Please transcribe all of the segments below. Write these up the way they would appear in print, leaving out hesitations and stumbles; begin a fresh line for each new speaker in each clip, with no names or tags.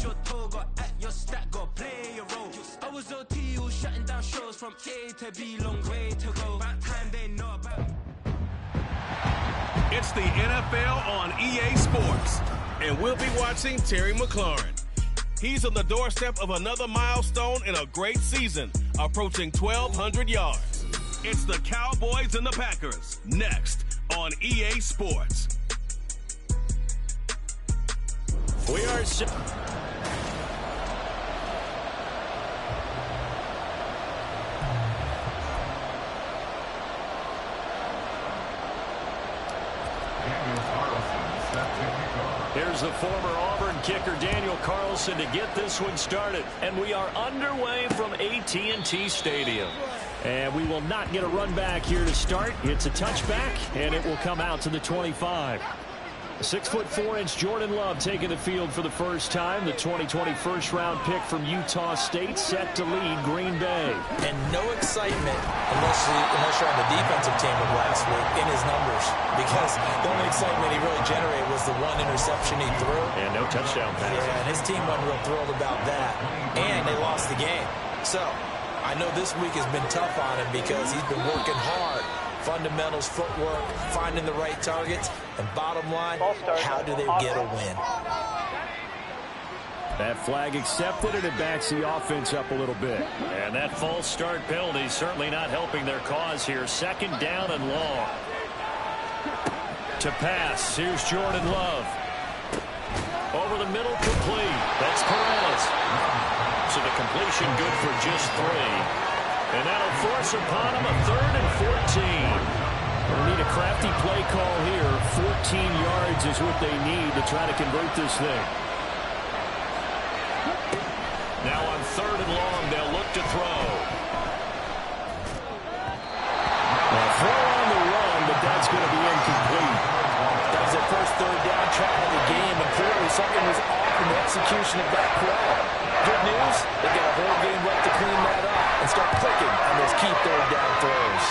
your toe, got at your stat, got play your role. I was OT, all shutting down shows from A to B, long way to go. About time they know about.
It's the NFL on EA Sports, and we'll be watching Terry McLaurin. He's on the doorstep of another milestone in a great season, approaching 1,200 yards. It's the Cowboys and the Packers, next on EA Sports.
We are Here's the former Auburn kicker Daniel Carlson to get this one started. And we are underway from AT&T Stadium. And we will not get a run back here to start. It's a touchback, and it will come out to the 25. 6'4" Jordan Love taking the field for the first time. The 2020 first-round pick from Utah State set to lead Green Bay.
And no excitement unless you're on the defensive team of last week in his numbers. Because the only excitement he really generated was the one interception he threw.
And no touchdown pass.
Yeah, and his team wasn't real thrilled about that. And they lost the game. So I know this week has been tough on him because he's been working hard. Fundamentals, footwork, finding the right targets, and bottom line, how do they get a win?
That flag accepted, and it backs the offense up a little bit. And that false start penalty certainly not helping their cause here. Second down and long. To pass, here's Jordan Love. Over the middle, complete. That's Perez. So the completion good for just 3. And that'll force upon him a 3rd and 14. They need a crafty play call here. 14 yards is what they need to try to convert this thing. Now on 3rd and long, they'll look to throw. Now throw on the run, but that's going to be incomplete.
That was their first 3rd down try of the game, and clearly something was off in the execution of that play. Good news, they got a whole game left to clean that up and start clicking on those key 3rd down throws.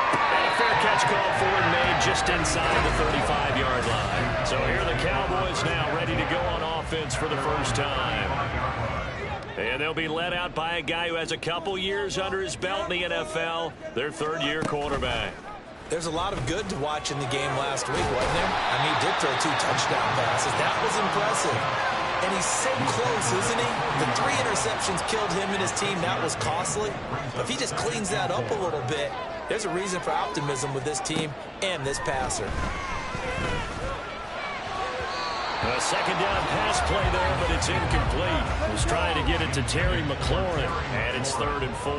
And a fair catch call for and made just inside the 35-yard line. So here are the Cowboys now ready to go on offense for the first time. And they'll be led out by a guy who has a couple years under his belt in the NFL, their 3rd-year quarterback.
There's a lot of good to watch in the game last week, wasn't there? I mean, he did throw 2 touchdown passes. That was impressive. And he's so close, isn't he? The 3 interceptions killed him and his team. That was costly. But if he just cleans that up a little bit, there's a reason for optimism with this team and this passer.
A second down pass play there, but it's incomplete. He's trying to get it to Terry McLaurin, and it's 3rd and 4.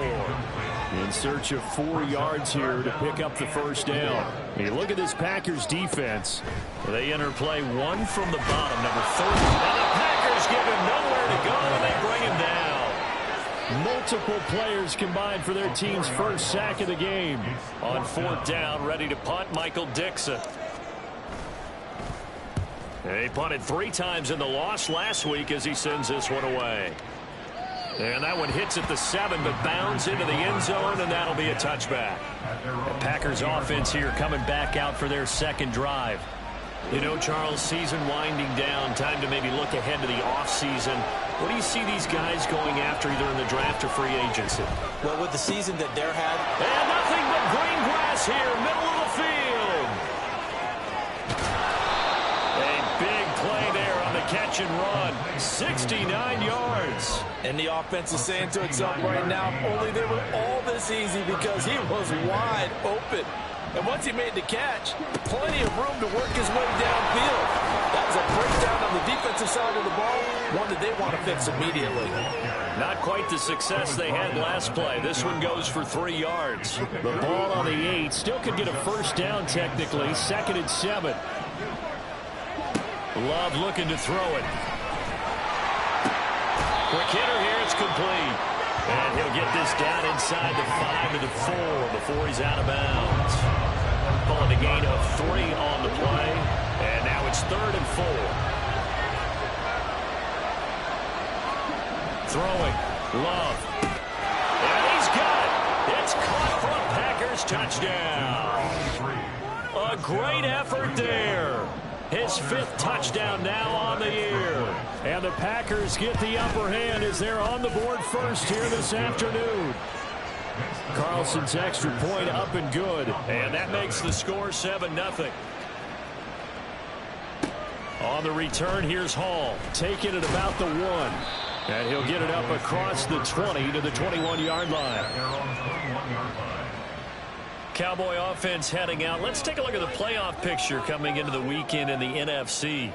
In search of 4 yards here to pick up the first down. You look at this Packers defense. They enter play 1 from the bottom, number 30. And the Packers give him nowhere to go, and they bring him down. Multiple players combined for their team's first sack of the game. On 4th down, ready to punt, Michael Dickson. He punted 3 times in the loss last week as he sends this one away. And that one hits at the 7, but bounds into the end zone, and that'll be a touchback. The Packers offense here coming back out for their second drive. You know, Charles, season winding down, time to maybe look ahead to the offseason. What do you see these guys going after either in the draft or free agency?
Well, with the season that they're had.
And nothing but green grass here, middle of the field. A big play there on the catch and run. 69 yards.
And the offense is saying to itself right now, only they were all this easy because he was wide open. And once he made the catch, plenty of room to work his way downfield. That was a breakdown on the defensive side of the ball, one that they want to fix immediately.
Not quite the success they had last play. This one goes for 3 yards. The ball on the 8 still could get a first down technically. 2nd and 7. Love looking to throw it. Quick hitter here, it's complete. And he'll get this down inside the 5 to the 4 before he's out of bounds. Pulling a gain of 3 on the play. And now it's 3rd and 4. Throwing. Love. And he's got it. It's caught for a Packers touchdown. A great effort there. His 5th touchdown now on the year. And And the Packers get the upper hand as they're on the board first here this afternoon. Carlson's extra point up and good. And that makes the score 7-0. On the return, here's Hall. Taking it about the 1. And he'll get it up across the 20 to the 21-yard line. Cowboy offense heading out. Let's take a look at the playoff picture coming into the weekend in the NFC.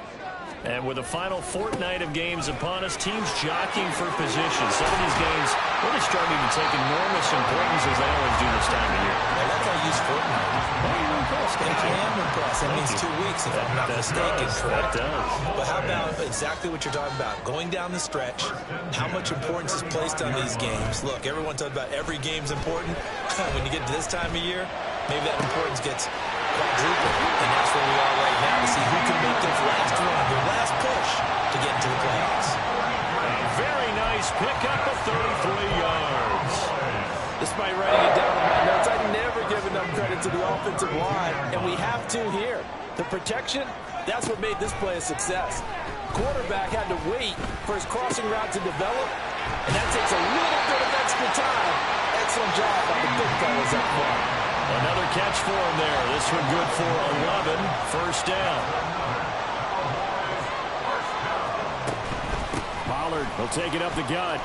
And with the final fortnight of games upon us, teams jockeying for position. Some of these games really starting to take enormous importance as they always do this time of year.
I like how you use fortnight. You're impressed. I am impressed. That means 2 weeks, if I'm not mistaken, correct?
That does.
But how about exactly what you're talking about? Going down the stretch, how much importance is placed on these games? Look, everyone talks about every game's important. When you get to this time of year, maybe that importance gets quadrupled. And that's where we are right now to see who can make their last run, their last push to get into the playoffs.
A very nice pickup of 33 yards.
Despite writing it down on my notes, I never give enough credit to the offensive line, and we have to here. The protection, that's what made this play a success. Quarterback had to wait for his crossing route to develop, and that takes a little bit of extra time. Excellent job by the big fellas up front.
Another catch for him there. This one good for 11. First down. Pollard will take it up the gut.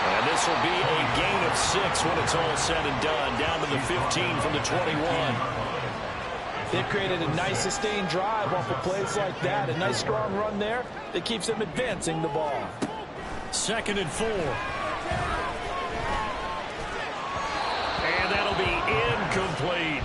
And this will be a gain of 6 when it's all said and done. Down to the 15 from the 21.
They've created a nice sustained drive off of plays like that. A nice strong run there that keeps them advancing the ball.
2nd and 4. And that'll be incomplete.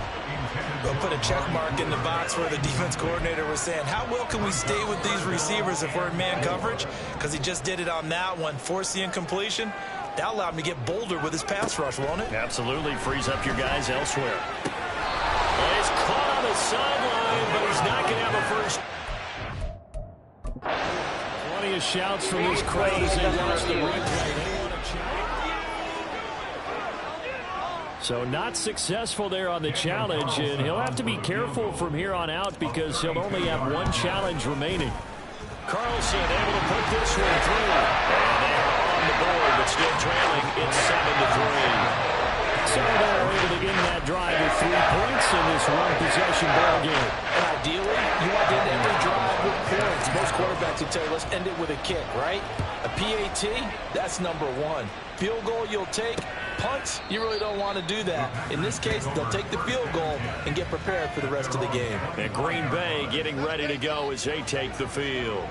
We'll put a check mark in the box where the defense coordinator was saying, how well can we stay with these receivers if we're in man coverage? Because he just did it on that one. Force the incompletion. That allowed him to get bolder with his pass rush, won't it?
Absolutely. Frees up your guys elsewhere. Well, he's caught on the sideline, but he's not going to have a first. Plenty of shouts from this crowd as they watch the replay. So not successful there on the challenge, and he'll have to be careful from here on out because he'll only have 1 challenge remaining. Carlson able to put this one through. And they are on the board, but still trailing. It's 7-3. So they're able to end that drive with 3 points in this one-possession ball game.
And ideally, you want to end every drive with points. Most quarterbacks would tell you, let's end it with a kick, right? A PAT, that's number 1. Field goal you'll take. Punts, you really don't want to do that. In this case, they'll take the field goal and get prepared for the rest of the game.
And Green Bay getting ready to go as they take the field.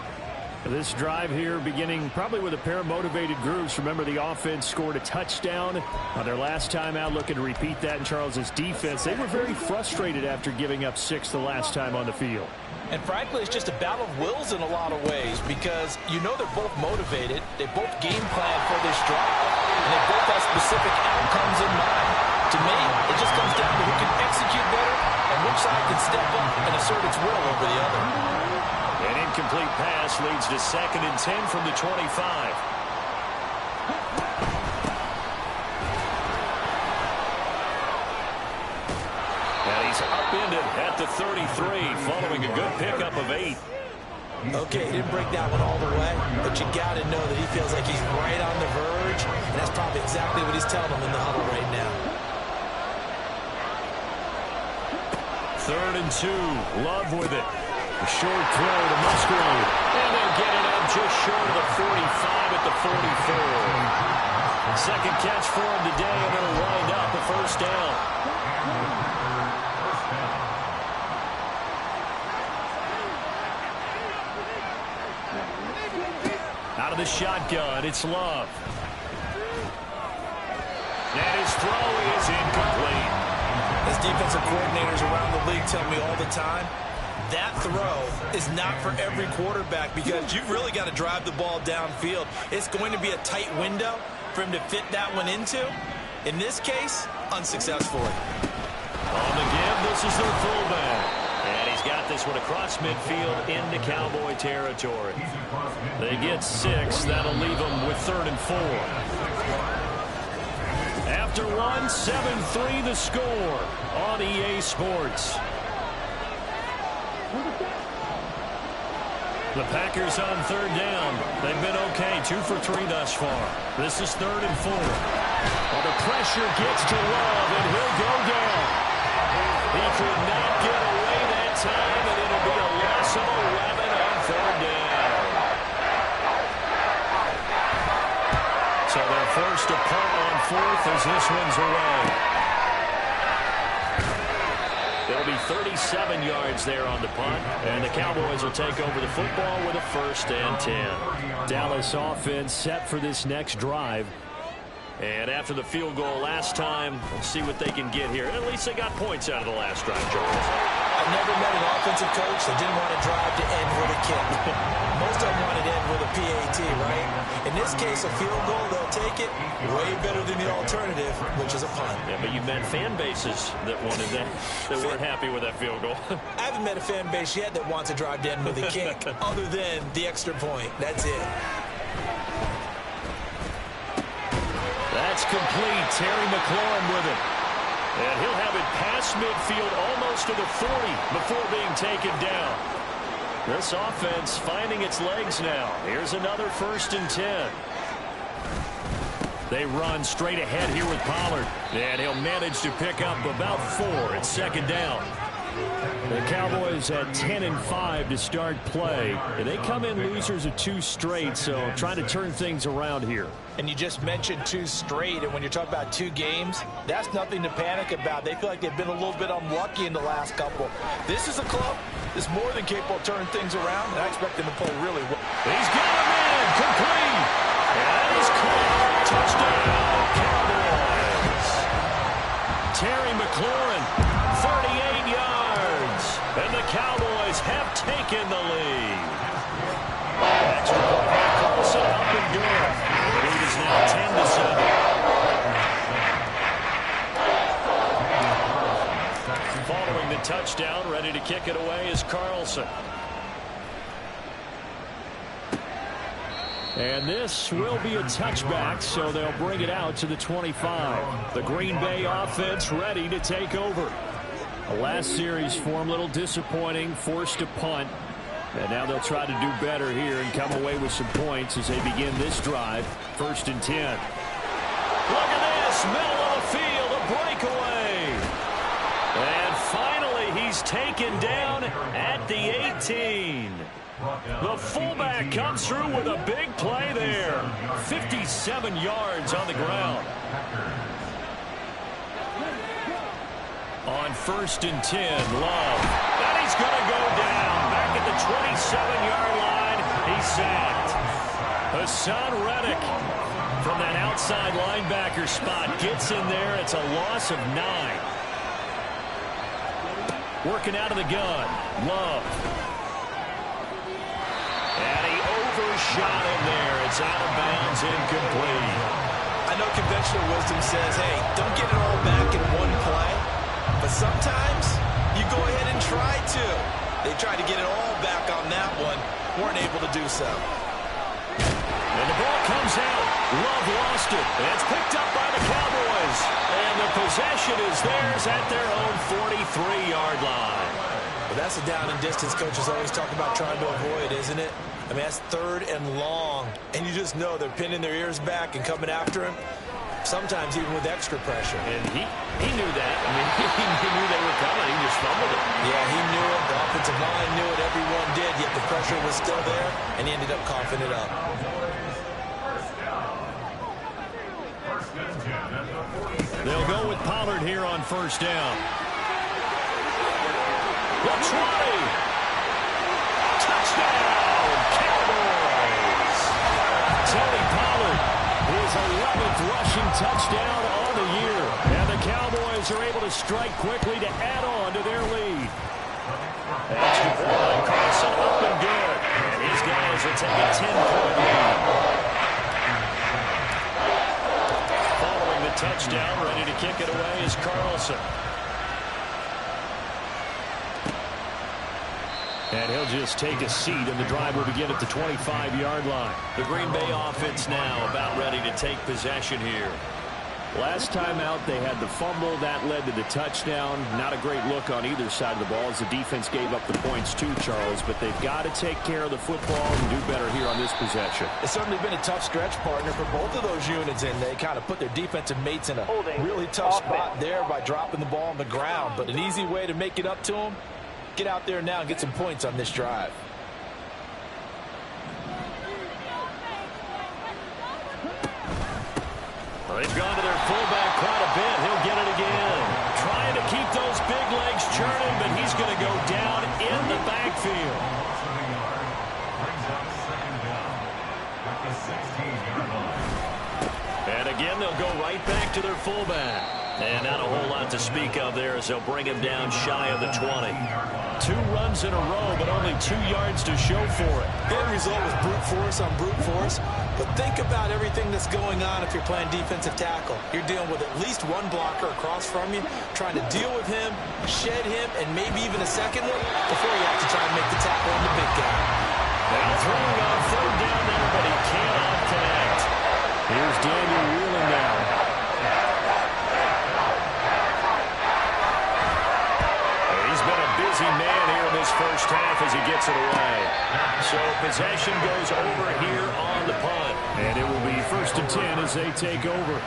This drive here beginning probably with a pair of motivated groups. Remember, the offense scored a touchdown on their last time out, looking to repeat that in Charles's defense. They were very frustrated after giving up 6 the last time on the field.
And frankly, it's just a battle of wills in a lot of ways because you know they're both motivated. They both game plan for this drive, and they both have specific outcomes in mind. To me, it just comes down to who can execute better and which side can step up and assert its will over the other.
An incomplete pass leads to 2nd and 10 from the 25. And he's upended at the 33 following a good pickup of 8.
Okay, he didn't break that one all the way, but you got to know that he feels like he's right on the verge, and that's probably exactly what he's telling them in the huddle right now.
3rd and 2. Love with it. A short throw to Musgrave. And they'll get it up just short of the 45 at the 44. Second catch for him today, and it'll wind up a first down. Out of the shotgun, it's Love. And his throw is incomplete.
As defensive coordinators around the league tell me all the time, that throw is not for every quarterback because you've really got to drive the ball downfield. It's going to be a tight window for him to fit that one into. In this case, unsuccessfully.
On the give, this is their fullback. And he's got this one across midfield into Cowboy territory. They get 6. That'll leave them with 3rd and 4. After 1, 7-3 the score on EA Sports. The Packers on third down. They've been okay, 2 for 3 thus far. This is 3rd and 4. Well, the pressure gets to Love, and he'll go down. He could not get away that time, and it'll be a loss of 11 on 3rd down. So they're forced to punt on 4th as this one's away. There'll be 37 yards there on the punt, and the Cowboys will take over the football with a 1st and 10. Dallas offense set for this next drive. And after the field goal last time, we'll see what they can get here. At least they got points out of the last drive, Charles.
I've never met an offensive coach that didn't want to drive to end with a kick. Most of them wanted to end with a PAT, right? In this case, a field goal, they'll take it. Way better than the alternative, which is a punt.
Yeah, but you've met fan bases that wanted that weren't happy with that field goal.
I haven't met a fan base yet that wants to drive to end with a kick, other than the extra point. That's it.
That's complete. Terry McLaurin with it. And he'll have it past midfield almost to the 40 before being taken down. This offense finding its legs now. Here's another 1st and 10. They run straight ahead here with Pollard. And he'll manage to pick up about 4. It's 2nd down. The Cowboys at 10-5 to start play. And they come in losers of 2 straight, so trying to turn things around here.
And you just mentioned 2 straight, and when you're talking about 2 games, that's nothing to panic about. They feel like they've been a little bit unlucky in the last couple. This is a club that's more than capable of turning things around, and I expect them to play really well.
He's got him in, complete. And he's caught. Touchdown, Cowboys. Terry McLaurin, 38 yards. And the Cowboys have taken the lead. Extra point by Carlson, up and good. The lead is now 10-7. Following the touchdown, ready to kick it away is Carlson. And this will be a touchback, so they'll bring it out to the 25. The Green Bay offense ready to take over. The last series for them, a little disappointing, forced to punt. And now they'll try to do better here and come away with some points as they begin this drive. 1st and 10. Look at this, middle of the field, a breakaway. And finally, he's taken down at the 18. The fullback comes through with a big play there. 57 yards on the ground. On 1st and 10, Love. And he's going to go down. Back at the 27-yard line, he's sacked. Hassan Reddick from that outside linebacker spot gets in there. It's a loss of 9. Working out of the gun, Love. And he overshot him there. It's out of bounds, incomplete.
I know conventional wisdom says, hey, don't get it all back in one play. But sometimes you go ahead and try to. They tried to get it all back on that one. Weren't able to do so.
And the ball comes out. Love lost it. And it's picked up by the Cowboys. And the possession is theirs at their own 43-yard line.
Well, that's a down and distance coaches always talk about trying to avoid, isn't it? I mean, that's 3rd and long. And you just know they're pinning their ears back and coming after him. Sometimes even with extra pressure.
And he knew that. I mean, he knew they were coming. He just fumbled it.
Yeah, he knew it. The offensive line knew it. Everyone did. Yet the pressure was still there, and he ended up coughing it up.
They'll go with Pollard here on 1st down. The 20. Touchdown, Cowboys. Tony Pollard, his 11th rushing touchdown on the year. And the Cowboys are able to strike quickly to add on to their lead. Extra point, Carlson up and good. And his guys will take a 10-point lead. Following the touchdown, ready to kick it away is Carlson. And he'll just take a seat, and the drive will begin at the 25-yard line. The Green Bay offense now about ready to take possession here. Last time out, they had the fumble. That led to the touchdown. Not a great look on either side of the ball as the defense gave up the points too, Charles. But they've got to take care of the football and do better here on this possession.
It's certainly been a tough stretch, partner, for both of those units, and they kind of put their defensive mates in a really tough spot there by dropping the ball on the ground. But an easy way to make it up to them, get out there now and get some points on this drive.
They've gone to their fullback quite a bit. He'll get it again. Trying to keep those big legs churning, but he's going to go down in the backfield. And again, they'll go right back to their fullback. And not a whole lot to speak of there as they'll bring him down shy of the 20. 2 runs in a row, but only 2 yards to show for it.
The end result was brute force on brute force. But think about everything that's going on if you're playing defensive tackle. You're dealing with at least one blocker across from you, trying to deal with him, shed him, and maybe even a second one before you have to try and make the tackle on the big guy.
Now throwing on 3rd down there, but he cannot connect. Here's Daniel Whelan now. He's been a busy man here in this first half as he gets it away. So possession goes over here on the punt. And it will be 1st and 10 as they take over.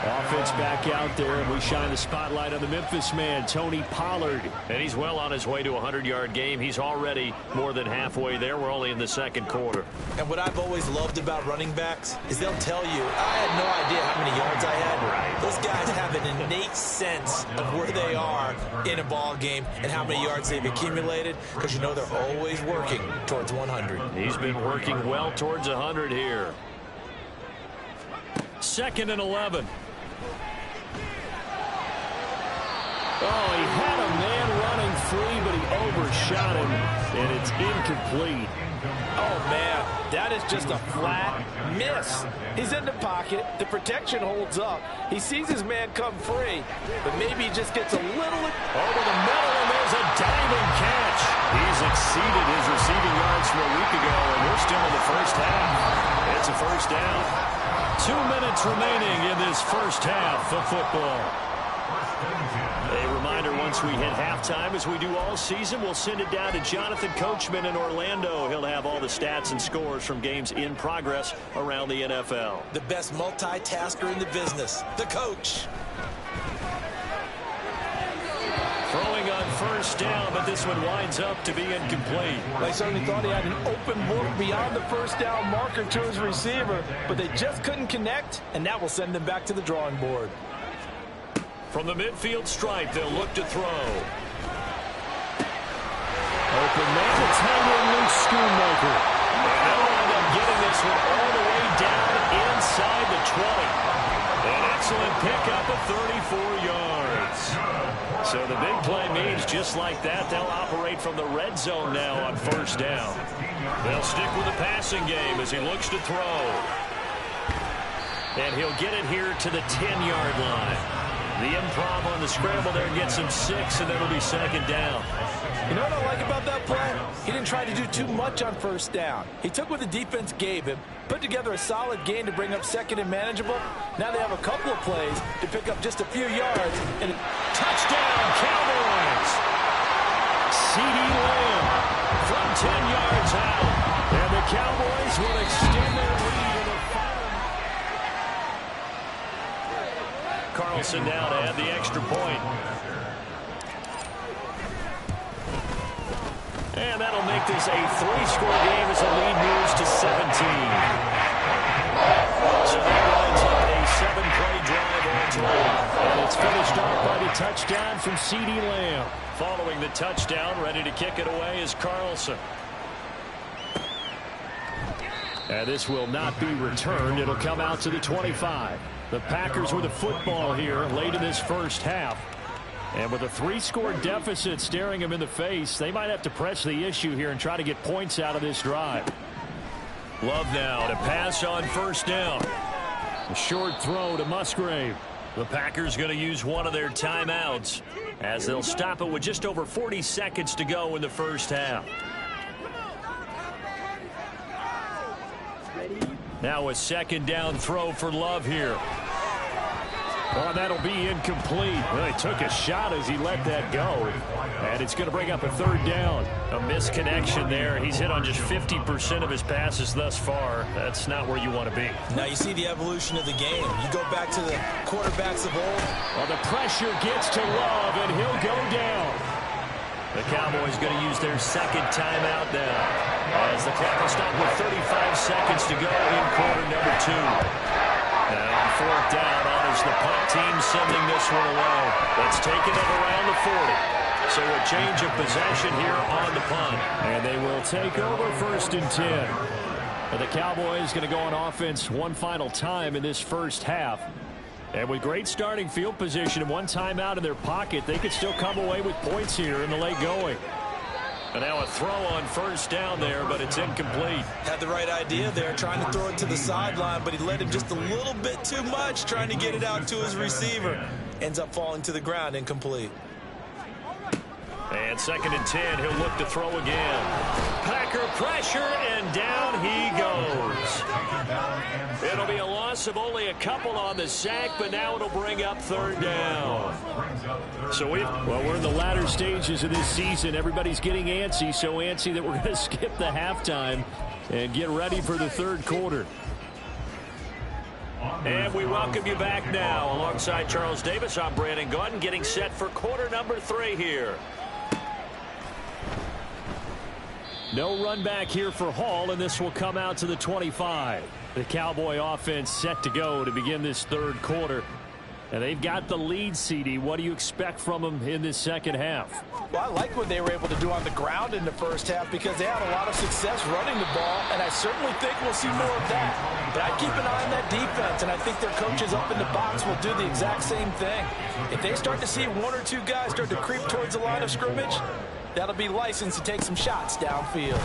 Offense back out there, and we shine the spotlight on the Memphis man, Tony Pollard. And he's well on his way to a 100-yard game. He's already more than halfway there. We're only in the 2nd quarter.
And what I've always loved about running backs is they'll tell you, I had no idea how many yards I had. Right. Those guys have an innate sense of where they are in a ball game and how many yards they've accumulated, because you know they're always working towards 100.
He's been working well towards 100 here. 2nd and 11. Oh, he had a man running free, but he overshot him, and it's incomplete.
Oh, man, that is just a flat miss. He's in the pocket. The protection holds up. He sees his man come free, but maybe he just gets a little
over the middle, and there's a diving catch. He's exceeded his receiving yards from a week ago, and we're still in the first half. It's a first down. 2 minutes remaining in this first half of football. A reminder, once we hit halftime, as we do all season, we'll send it down to Jonathan Coachman in Orlando. He'll have all the stats and scores from games in progress around the NFL.
The best multitasker in the business, the coach.
Throwing on 1st down, but this one winds up to be incomplete.
They certainly thought he had an open look beyond the 1st down marker to his receiver, but they just couldn't connect, and that will send them back to the drawing board.
From the midfield stripe, they'll look to throw. Open man, it's Henry Luke Schoonmaker. And they'll end up getting this one all the way down inside the 20. An excellent pickup of 34 yards. So the big play means just like that, they'll operate from the red zone now on 1st down. They'll stick with the passing game as he looks to throw. And he'll get it here to the 10-yard line. The improv on the scramble there gets him 6, and that'll be 2nd down.
You know what I like about that play? He didn't try to do too much on 1st down. He took what the defense gave him, put together a solid gain to bring up 2nd and manageable. Now they have a couple of plays to pick up just a few yards. And touchdown, Cowboys! CeeDee Lamb from 10 yards out. And the Cowboys will extend their lead.
Carlson now to add the extra point. And that'll make this a 3-score game as the lead moves to 17. So that lines up a 7-play drive all told. And it's finished off by the touchdown from CeeDee Lamb. Following the touchdown, ready to kick it away is Carlson. And this will not be returned. It'll come out to the 25. The Packers with a football here late in this first half. And with a 3-score deficit staring them in the face, they might have to press the issue here and try to get points out of this drive. Love now to pass on 1st down. A short throw to Musgrave. The Packers going to use one of their timeouts as they'll stop it with just over 40 seconds to go in the first half. Now a 2nd down throw for Love here. Oh, that'll be incomplete. Well, he took a shot as he let that go. And it's going to bring up a third down. A misconnection there. He's hit on just 50% of his passes thus far. That's not where you want to be.
Now you see the evolution of the game. You go back to the quarterbacks of old.
Well, the pressure gets to Love, and he'll go down. The Cowboys going to use their second timeout now, as the clock will stop with 35 seconds to go in quarter number 2. Now on fourth down, honors the punt team sending this one away. That's taken it around the 40. So a change of possession here on the punt. And they will take over first and 10. And the Cowboys going to go on offense one final time in this first half. And with great starting field position and one timeout in their pocket, they could still come away with points here in the late going. And now a throw on first down there, but it's incomplete.
Had the right idea there, trying to throw it to the sideline, but he led him just a little bit too much, trying to get it out to his receiver. Ends up falling to the ground, incomplete.
And second and 10, he'll look to throw again. Packer pressure, and down he goes. It'll be a loss of only a couple on the sack, but now it'll bring up third down. So we're in the latter stages of this season. Everybody's getting antsy, so antsy that we're going to skip the halftime and get ready for the third quarter. And we welcome you back now. Alongside Charles Davis, I'm Brandon Gaudin, getting set for quarter number 3 here. No run back here for Hall, and this will come out to the 25. The Cowboy offense set to go to begin this third quarter. And they've got the lead, CD. What do you expect from them in this second half?
Well, I like what they were able to do on the ground in the first half because they had a lot of success running the ball, and I certainly think we'll see more of that. But I keep an eye on that defense, and I think their coaches up in the box will do the exact same thing. If they start to see one or two guys start to creep towards the line of scrimmage, that'll be licensed to take some shots downfield.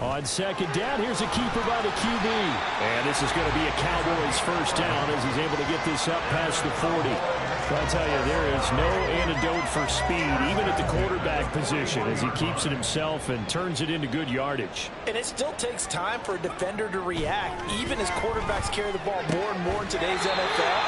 On second down, here's a keeper by the QB. And this is going to be a Cowboys first down as he's able to get this up past the 40. I'll tell you, there is no antidote for speed, even at the quarterback position, as he keeps it himself and turns it into good yardage.
And it still takes time for a defender to react, even as quarterbacks carry the ball more and more in today's NFL.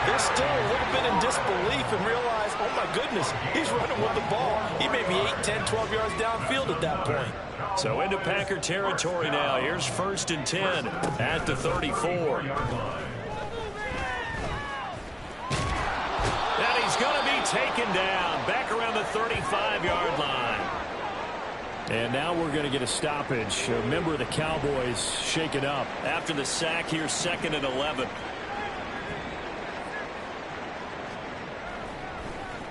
They're still a little bit in disbelief and realize, oh my goodness, he's running with the ball. He may be 8, 10, 12 yards downfield at that point.
So into Packer territory now. Here's first and 10 at the 34. And he's going to be taken down back around the 35-yard line. And now we're going to get a stoppage. A member of the Cowboys shaken up. After the sack, here's second and 11.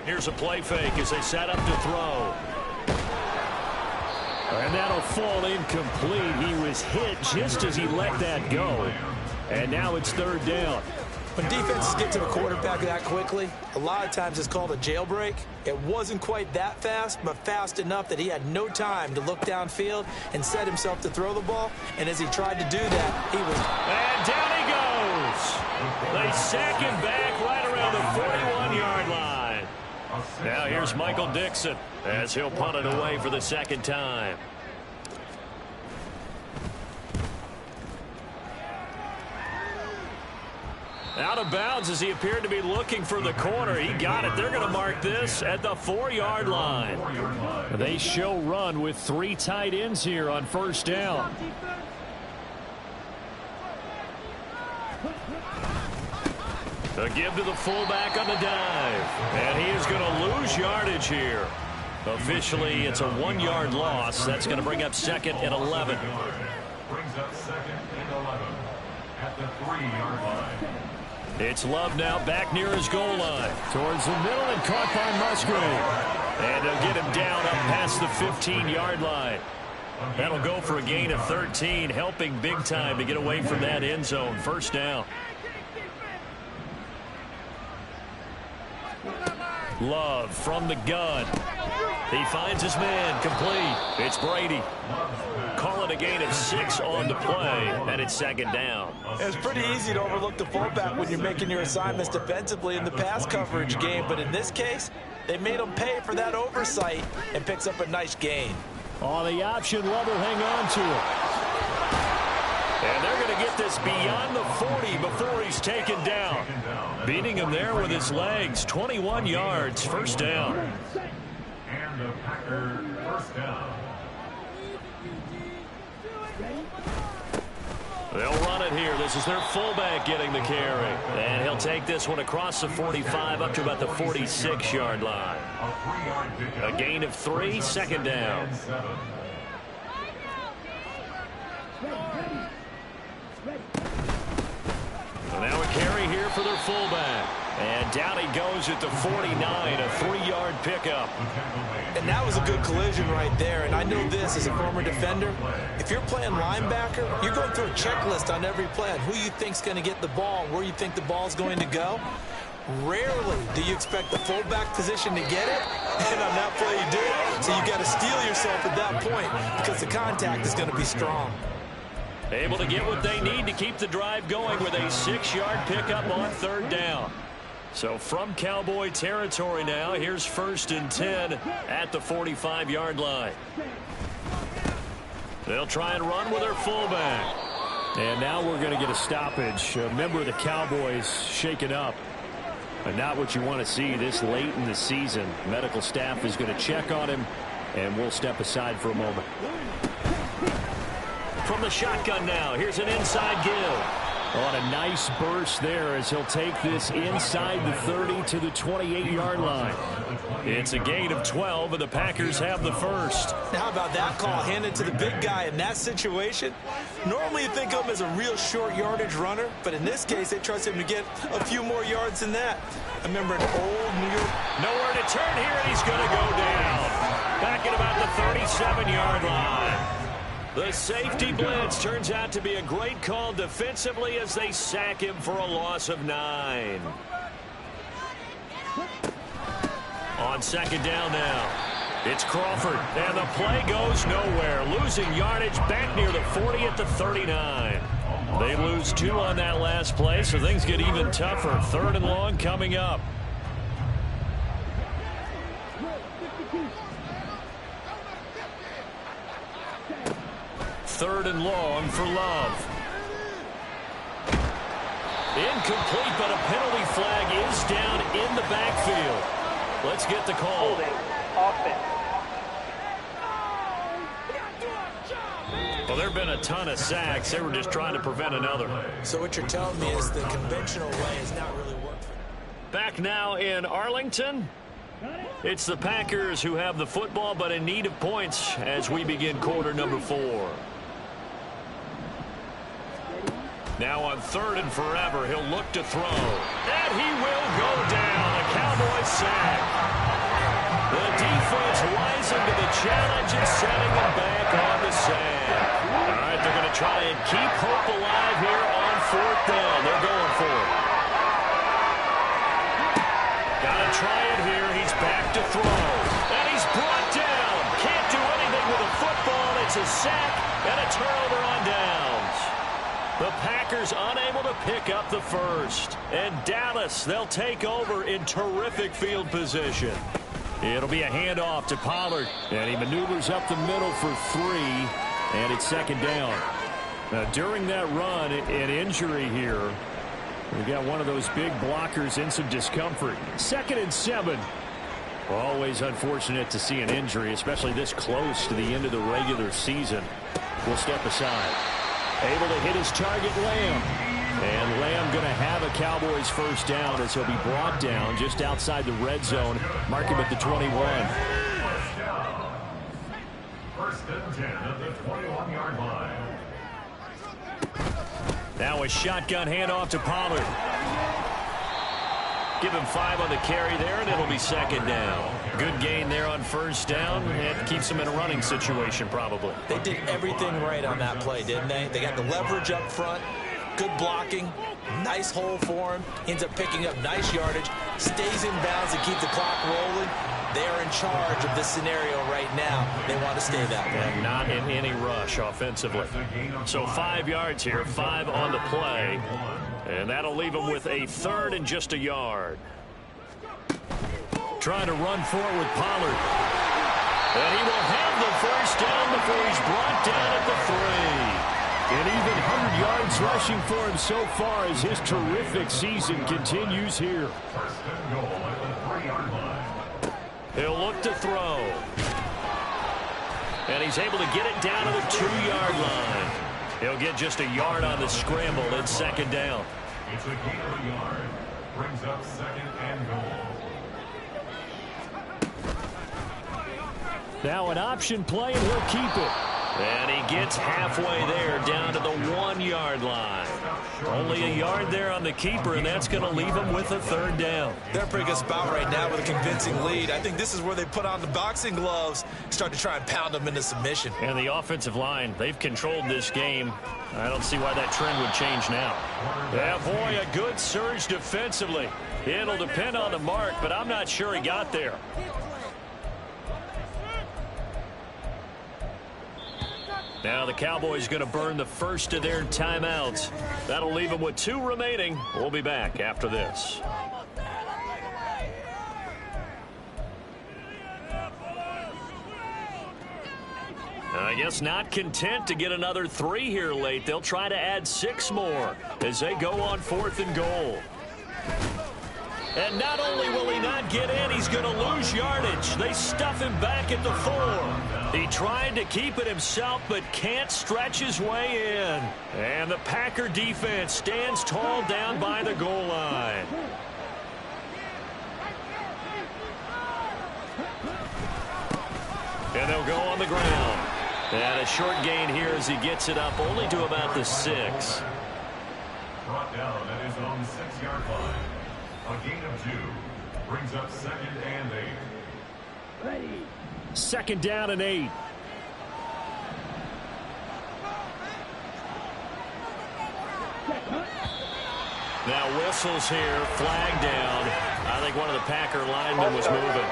Here's a play fake as they set up to throw. And that'll fall incomplete. He was hit just as he let that go. And now it's third down.
When defenses get to the quarterback that quickly, a lot of times it's called a jailbreak. It wasn't quite that fast, but fast enough that he had no time to look downfield and set himself to throw the ball. And as he tried to do that, he was...
And down he goes. They sack him back right around the 41-yard line. Now here's Michael Dixon as he'll punt it away for the second time. Out of bounds as he appeared to be looking for the corner. He got it. They're going to mark this at the 4-yard line. They show run with 3 tight ends here on first down. A give to the fullback on the dive. And he is going to lose yardage here. Officially, it's a 1-yard loss. That's going to bring up second and 11.
Brings up second and 11 at the 3-yard line.
It's Love now back near his goal line. Towards the middle and caught by Musgrave. And they'll get him down up past the 15-yard line. That'll go for a gain of 13, helping big time to get away from that end zone. First down. Love from the gun. He finds his man, complete. It's Brady. Call it a gain of 6 on the play, and it's second down.
It's pretty easy to overlook the fullback when you're making your assignments defensively in the pass coverage game, but in this case, they made him pay for that oversight and picks up a nice gain.
On the option, Love will hang on to it. And they're going to get this this beyond the 40 before he's taken down. Beating him there with his legs. 21 yards, first down.
And the Packer first down.
They'll run it here. This is their fullback getting the carry. And he'll take this one across the 45 up to about the 46-yard line. A gain of 3, second down. And now a carry here for their fullback. And down he goes at the 49, a 3-yard pickup.
And that was a good collision right there. And I know this as a former defender. If you're playing linebacker, you're going through a checklist on every play on who you think's going to get the ball, where you think the ball's going to go. Rarely do you expect the fullback position to get it, and on that play you do. So you got to steel yourself at that point because the contact is going to be strong.
Able to get what they need to keep the drive going with a 6-yard pickup on third down. So from Cowboy territory now, here's 1st and 10 at the 45-yard line. They'll try and run with their fullback.
And now we're going to get a stoppage. A member of the Cowboys shaken up. But not what you want to see this late in the season. Medical staff is going to check on him, and we'll step aside for a moment.
From the shotgun now, here's an inside give.
On a nice burst there as he'll take this inside the 30 to the 28-yard line.
It's a gain of 12, and the Packers have the first.
Now, how about that call handed to the big guy in that situation? Normally you think of him as a real short yardage runner, but in this case they trust him to get a few more yards than that. I remember an old New York.
Nowhere to turn here, and he's going to go down. Back at about the 37-yard line. The safety blitz turns out to be a great call defensively as they sack him for a loss of 9. On second down now, it's Crawford, and the play goes nowhere. Losing yardage back near the 40 at the 39. They lose 2 on that last play, so things get even tougher. 3rd and long coming up. Third and long for Love. Incomplete, but a penalty flag is down in the backfield. Let's get the call. Well, there have been a ton of sacks. They were just trying to prevent another.
So what you're telling me is the conventional way has not really worked for them.
Back now in Arlington. It's the Packers who have the football, but in need of points as we begin quarter number 4. Now on 3rd and forever, he'll look to throw. And he will go down. A Cowboys sack. The defense rising to the challenge and setting him back on the sack. All right, they're going to try and keep hope alive here on 4th down. They're going for it. Got to try it here. He's back to throw. And he's brought down. Can't do anything with a football. It's a sack and a turnover on downs. The Packers unable to pick up the first. And Dallas, they'll take over in terrific field position. It'll be a handoff to Pollard. And he maneuvers up the middle for 3. And it's second down. Now, during that run, an injury here. We got one of those big blockers in some discomfort. 2nd and 7. Always unfortunate to see an injury, especially this close to the end of the regular season. We'll step aside. Able to hit his target, Lamb. And Lamb going to have a Cowboys first down as he'll be brought down just outside the red zone. Mark him at the 21.
First and 10 at the 21-yard line.
Now a shotgun handoff to Pollard. Give him 5 on the carry there, and it'll be second down. Good gain there on first down. It keeps him in a running situation, probably.
They did everything right on that play, didn't they? They got the leverage up front, good blocking, nice hole for him, ends up picking up nice yardage, stays in bounds to keep the clock rolling. They're in charge of this scenario right now. They want to stay that way.
And not in any rush offensively. So 5 yards here, 5 on the play. And that'll leave him with a 3rd and just a yard. Trying to run for it with Pollard. And he will have the first down before he's brought down at the 3. An even
yards rushing for him so far as his terrific season continues here.
First and goal at the 3-yard line.
He'll look to throw. And he's able to get it down to the 2-yard line. He'll get just a yard on the scramble and second down.
It's a gain of a yard. Brings up second and goal.
Now an option play, and he'll keep it.
And he gets halfway there down to the 1-yard line. Only a yard there on the keeper, and that's going to leave him with a third down.
They're a pretty good spot right now with a convincing lead. I think this is where they put on the boxing gloves, start to try and pound them into submission.
And the offensive line, they've controlled this game. I don't see why that trend would change now. Yeah, boy, a good surge defensively. It'll depend on the mark, but I'm not sure he got there. Now the Cowboys going to burn the first of their timeouts. That'll leave them with 2 remaining. We'll be back after this. I guess not content to get another 3 here late. They'll try to add 6 more as they go on 4th and goal. And not only will he not get in, he's going to lose yardage. They stuff him back at the 4. He tried to keep it himself, but can't stretch his way in. And the Packer defense stands tall down by the goal line. And they'll go on the ground. And a short gain here as he gets it up only to about the 6.
Brought down, that is on the 6-yard line. A gain of 2. Brings up second and 8.
Second down and 8.
Now whistles here, flag down. I think one of the Packer linemen was moving.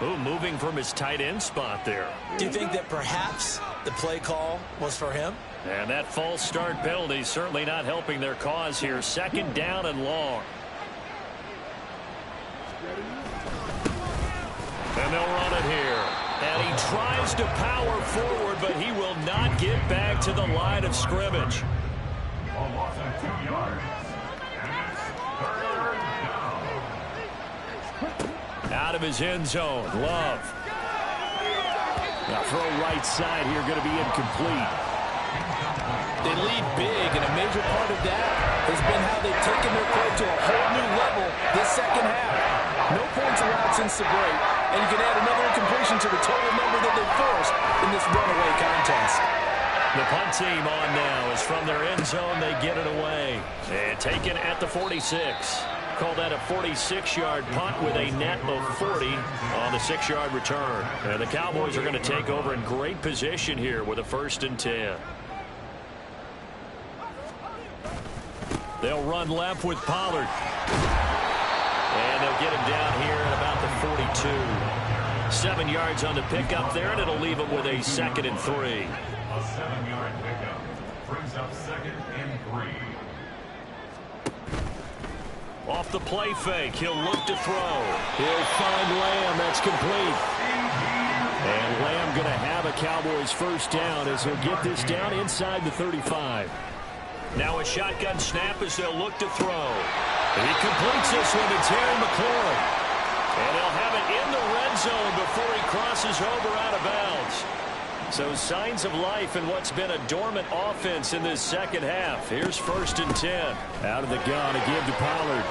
Ooh, moving from his tight end spot there.
Do you think that perhaps the play call was for him?
And that false start penalty certainly not helping their cause here. Second down and long. And they'll run it here. And he tries to power forward, but he will not get back to the line of scrimmage.
A loss of 2 yards. And it's third down.
Out of his end zone, Love.
Now throw right side here, going to be incomplete.
They lead big, and a major part of that has been how they've taken their play to a whole new level this second half. No points allowed since the break, and you can add another incompletion to the total number that they forced in this runaway contest.
The punt team on now is from their end zone. They get it away. And taken at the 46. Call that a 46-yard punt with a net of 40 on the 6-yard return. And the Cowboys are going to take over in great position here with a 1st and 10. They'll run left with Pollard. And they'll get him down here at about the 42. 7 yards on the pickup there, and it'll leave him with a 2nd and 3.
A 7-yard pickup. Brings up second and 3.
Off the play fake, he'll look to throw.
He'll find Lamb. That's complete. And Lamb going to have a Cowboys 1st down as he'll get this down inside the 35.
Now a shotgun snap as they'll look to throw. He completes this one to Terry McLaurin. And they'll have it in the red zone before he crosses over out of bounds. So signs of life in what's been a dormant offense in this second half. Here's 1st and 10.
Out of the gun to give to Pollard.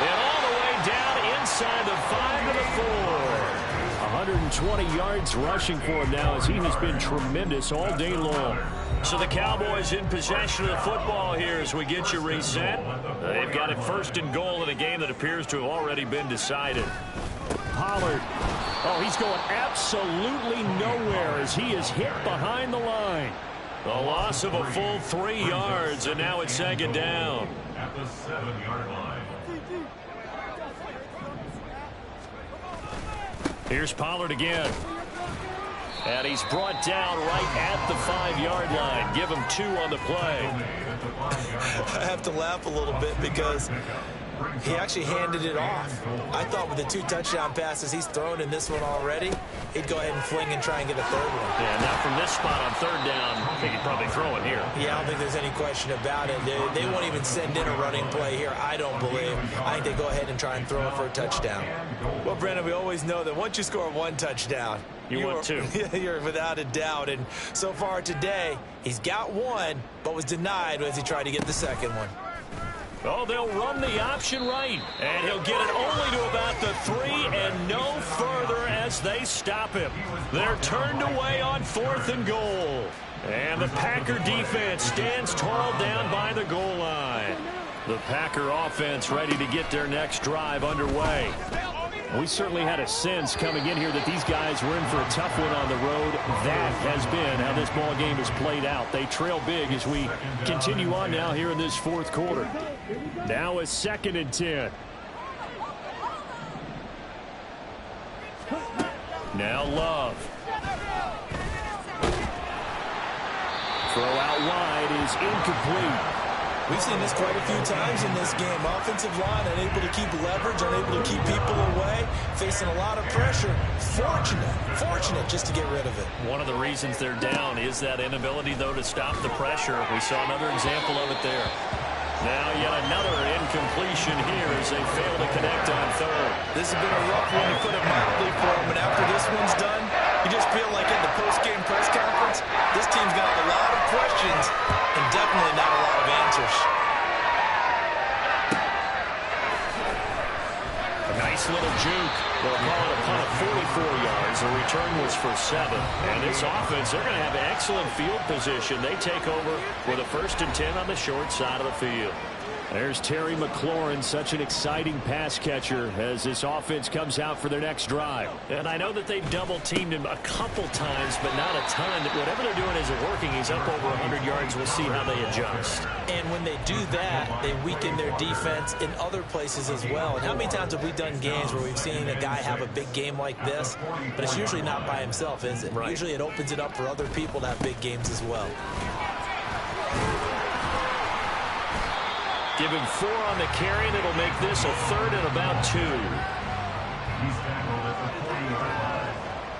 And all the way down inside the 5 to the 4.
120 yards rushing for him now as he has been tremendous all day long.
So the Cowboys in possession of the football here as we get you reset. They've got it 1st and goal in a game that appears to have already been decided.
Pollard. Oh, he's going absolutely nowhere as he is hit behind the line.
The loss of a full 3 yards, and now it's 2nd down.
At the 7-yard line.
Here's Pollard again. And he's brought down right at the 5-yard line. Give him 2 on the play.
I have to laugh a little bit because He actually handed it off. I thought with the 2 touchdown passes he's thrown in this one already, he'd go ahead and fling and try and get a third one.
Yeah, now from this spot on third down, they could probably throw it here.
Yeah, I don't think there's any question about it. They won't even send in a running play here, I don't believe. I think they go ahead and try and throw it for a touchdown. Well, Brandon, we always know that once you score 1 touchdown,
you want 2.
You're without a doubt. And so far today, he's got 1, but was denied as he tried to get the second one.
Oh, they'll run the option right. And he'll get it only to about the 3 and no further as they stop him. They're turned away on 4th and goal. And the Packer defense stands tall down by the goal line. The Packer offense ready to get their next drive underway. We certainly had a sense coming in here that these guys were in for a tough one on the road. That has been how this ball game has played out. They trail big as we continue on now here in this 4th quarter. Now a 2nd and 10. Now Love. Throw out wide is incomplete.
We've seen this quite a few times in this game. Offensive line unable to keep leverage, unable to keep people away, facing a lot of pressure. Fortunate just to get rid of it.
One of the reasons they're down is that inability, though, to stop the pressure. We saw another example of it there. Now yet another incompletion here as they fail to connect on third.
This has been a rough one, to put it mildly, for him. And after this one's done, you just feel like at the post-game press conference, this team's got a lot of questions and definitely not a lot of answers.
A nice little juke. They'll call it a punt of 44 yards. The return was for 7. And this offense, they're going to have excellent field position. They take over with a 1st and 10 on the short side of the field. There's Terry McLaurin, such an exciting pass catcher as this offense comes out for their next drive. And I know that they've double-teamed him a couple times, but not a ton. Whatever they're doing isn't working. He's up over 100 yards. We'll see how they adjust.
And when they do that, they weaken their defense in other places as well. And how many times have we done games where we've seen a guy have a big game like this, but it's usually not by himself, is it?
Right.
Usually it opens it up for other people to have big games as well.
Give him 4 on the carry, and it'll make this a 3rd and about 2.